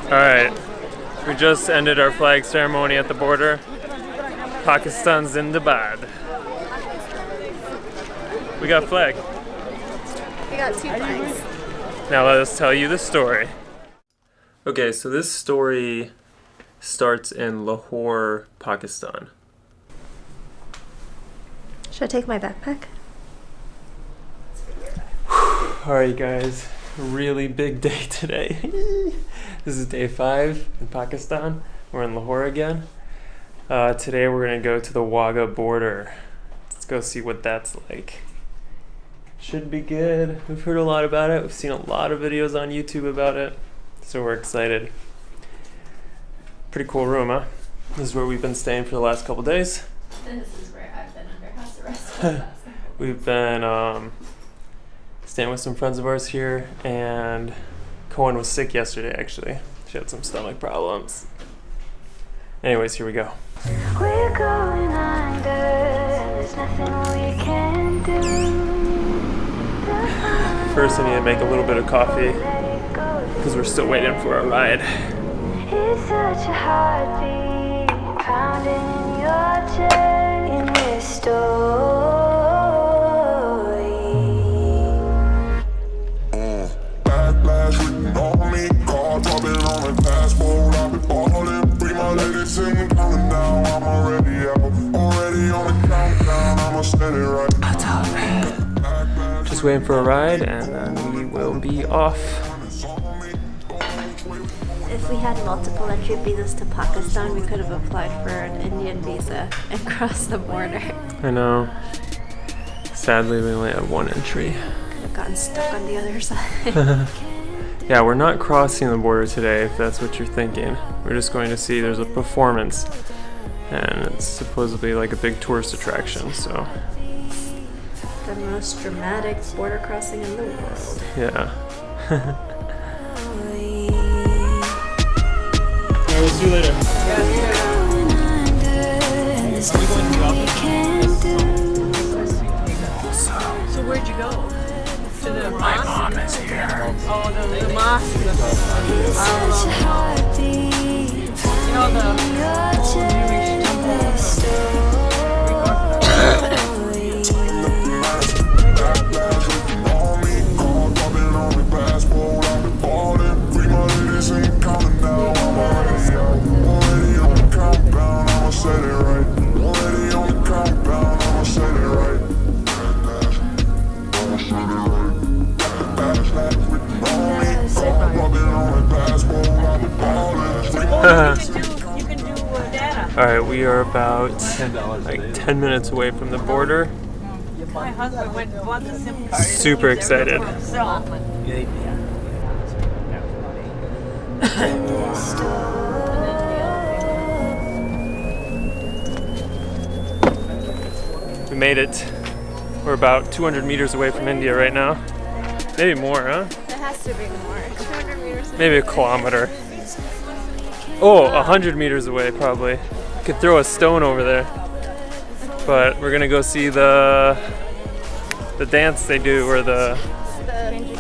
Alright, we just ended our flag ceremony at the border. Pakistan Zindabad. We got a flag. We got 2 flags. Now let us tell you the story. Okay, so this story starts in Lahore, Pakistan. Should I take my backpack? Alright guys, really big day today. This is day 5 in Pakistan. We're in Lahore again. Today we're gonna go to the Wahga border. Let's go see what that's like. Should be good. We've heard a lot about it. We've seen a lot of videos on YouTube about it. So we're excited. Pretty cool room, huh? This is where we've been staying for the last couple days. This is where I've been under house arrest for the last couple. We've been staying with some friends of ours here, and Cohen was sick yesterday actually. She had some stomach problems. Anyways, here we go. We're going under, there's nothing we can do. First I need to make a little bit of coffee because we're still waiting for our ride. It's such a heartbeat pounding in your chest in this story. Backlash written on me, car dropping on my passport. I've been balling, bring my ladies in, coming down. I'm already out, already on the countdown. I'ma set it right. Just waiting for a ride and then we will be off. If we had multiple entry visas to Pakistan, we could have applied for an Indian visa and crossed the border. I know. Sadly, we only have one entry. Could have gotten stuck on the other side. Yeah, we're not crossing the border today, if that's what you're thinking. We're just going to see there's a performance, and it's supposedly like a big tourist attraction, so. The most dramatic border crossing in the world. Yeah. We'll see you later. So where'd you go? To the mosque? My mom is here. Oh, the mosque. You know the old Jewish You can do data. Alright, we are about like 10 minutes away from the border. My husband went and bought the SIM card. Super excited. We made it. We're about 200 meters away from India right now. Maybe more, huh? It has to be more. 200 meters. Maybe a kilometer. Oh, 100 meters away probably. Could throw a stone over there. But we're gonna go see the dance they do, or the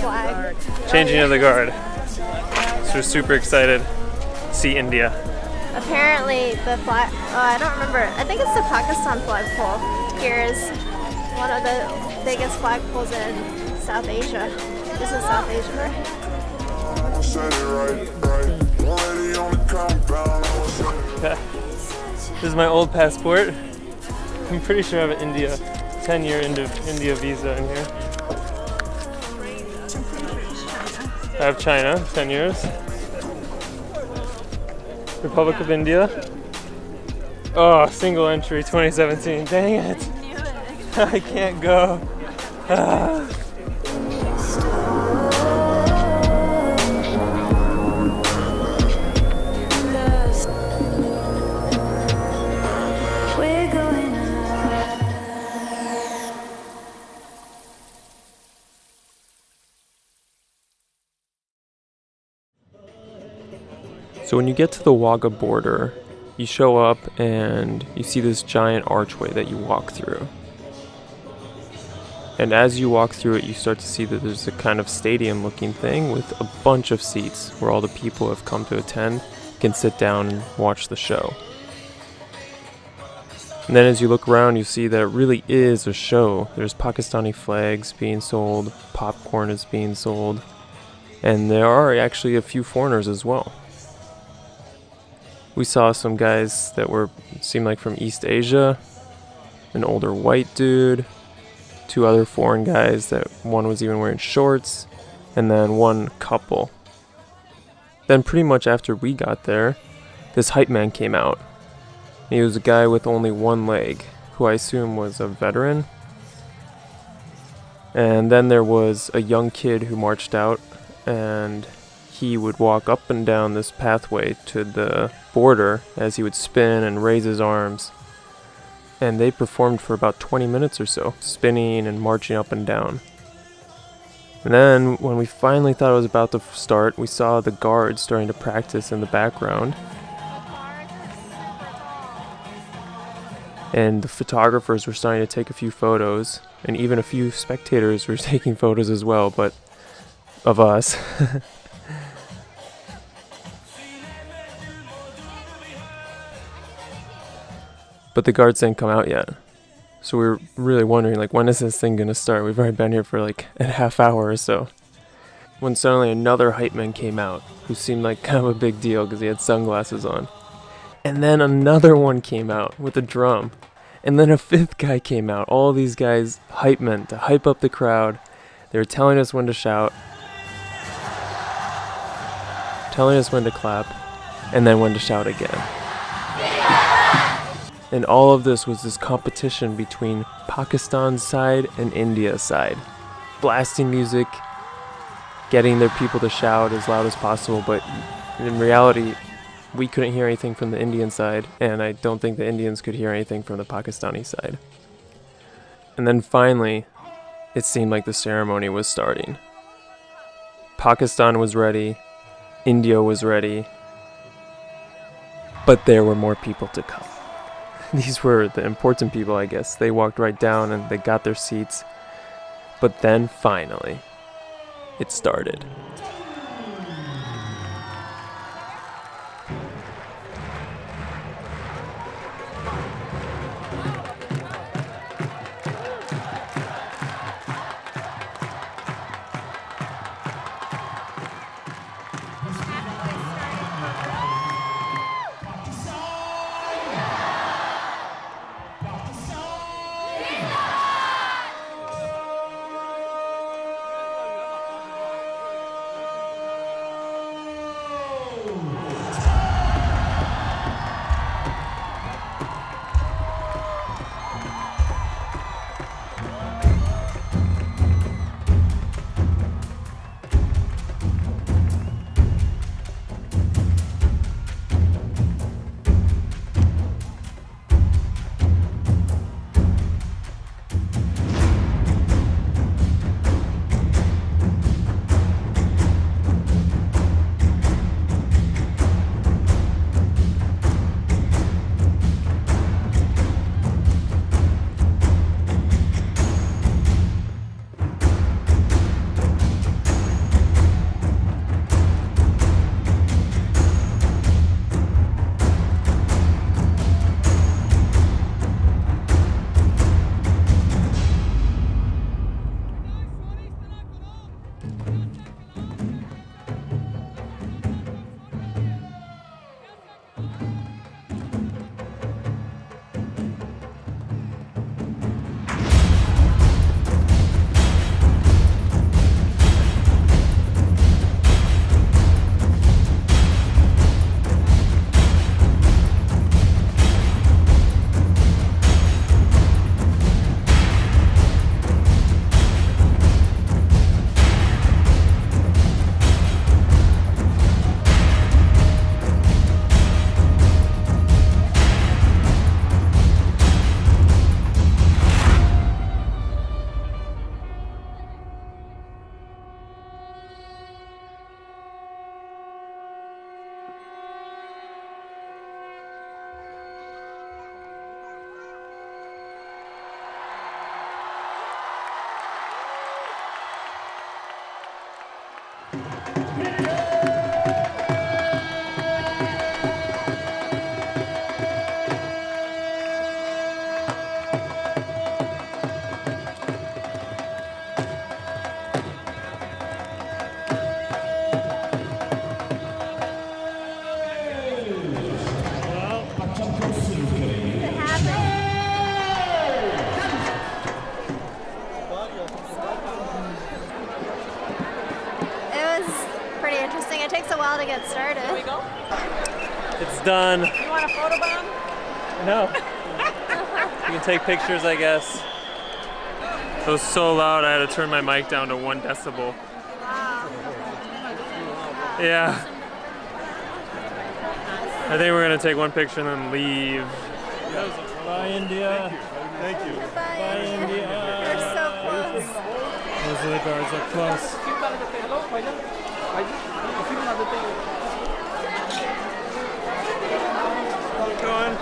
flag. changing of the guard. So we're super excited to see India. Apparently the flag, I don't remember. I think it's the Pakistan flagpole. Here is one of the biggest flagpoles in South Asia. This is South Asia, right? This is my old passport. I'm pretty sure I have an 10-year India visa in here. I have China, 10 years. Republic of India. Oh, single entry, 2017. Dang it. I can't go. Ah. So when you get to the Wahga border, you show up and you see this giant archway that you walk through. And as you walk through it, you start to see that there's a kind of stadium looking thing with a bunch of seats where all the people who have come to attend can sit down and watch the show. And then as you look around, you see that it really is a show. There's Pakistani flags being sold, popcorn is being sold, and there are actually a few foreigners as well. We saw some guys that seemed like from East Asia, an older white dude, 2 other foreign guys that one was even wearing shorts, and then one couple. Then pretty much after we got there, this hype man came out. He was a guy with only one leg, who I assume was a veteran. And then there was a young kid who marched out, and he would walk up and down this pathway to the border as he would spin and raise his arms. And they performed for about 20 minutes or so, spinning and marching up and down. And then, when we finally thought it was about to start, we saw the guards starting to practice in the background. And the photographers were starting to take a few photos, and even a few spectators were taking photos as well, but of us. But the guards didn't come out yet. So we were really wondering, like, when is this thing gonna start? We've already been here for like a half hour or so. When suddenly another hype man came out, who seemed like kind of a big deal because he had sunglasses on. And then another one came out with a drum. And then a 5th guy came out. All these guys, hype men, to hype up the crowd. They were telling us when to shout, telling us when to clap, and then when to shout again. And all of this was this competition between Pakistan's side and India's side. Blasting music, getting their people to shout as loud as possible, but in reality, we couldn't hear anything from the Indian side, and I don't think the Indians could hear anything from the Pakistani side. And then finally, it seemed like the ceremony was starting. Pakistan was ready, India was ready, but there were more people to come. These were the important people, I guess. They walked right down and they got their seats. But then finally, it started. started. Here we go. It's done. You want a photo bomb? No. You can take pictures, I guess. It was so loud, I had to turn my mic down to 1 decibel. Wow. Yeah. I think we're gonna take one picture and then leave. Bye, India. Thank you. Bye, India. You're so close. Those are the guards up close. Keep going.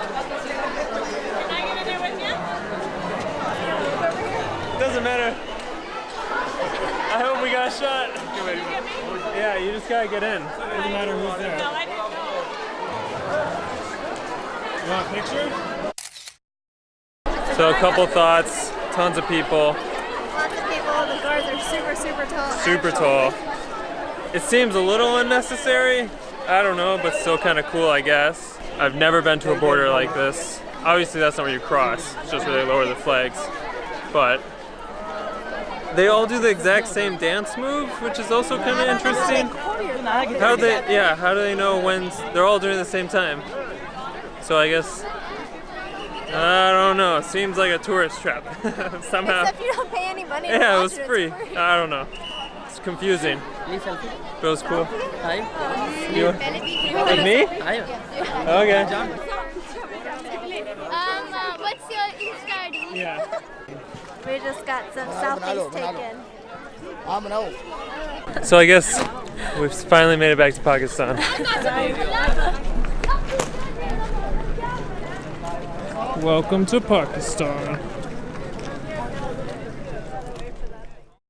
Doesn't matter. I hope we got a shot. Yeah, you just gotta get in. Doesn't matter who's there. No, I didn't know. You want a picture? So a couple thoughts, tons of people. Lots of people. The guards are super, super tall. Super tall. It seems a little unnecessary. I don't know, but still kind of cool, I guess. I've never been to a border like this. Obviously, that's not where you cross. It's just where they lower the flags. But they all do the exact same dance move, which is also kind of interesting. How do they know when they're all doing it at the same time? So I guess, I don't know. It seems like a tourist trap somehow. Except you don't pay any money. to Yeah, it watch was it's free. I don't know. It's confusing. But it was cool. You with me? Okay. What's your Insta ID? Yeah. We just got some selfies taken. So I guess we've finally made it back to Pakistan. Welcome to Pakistan.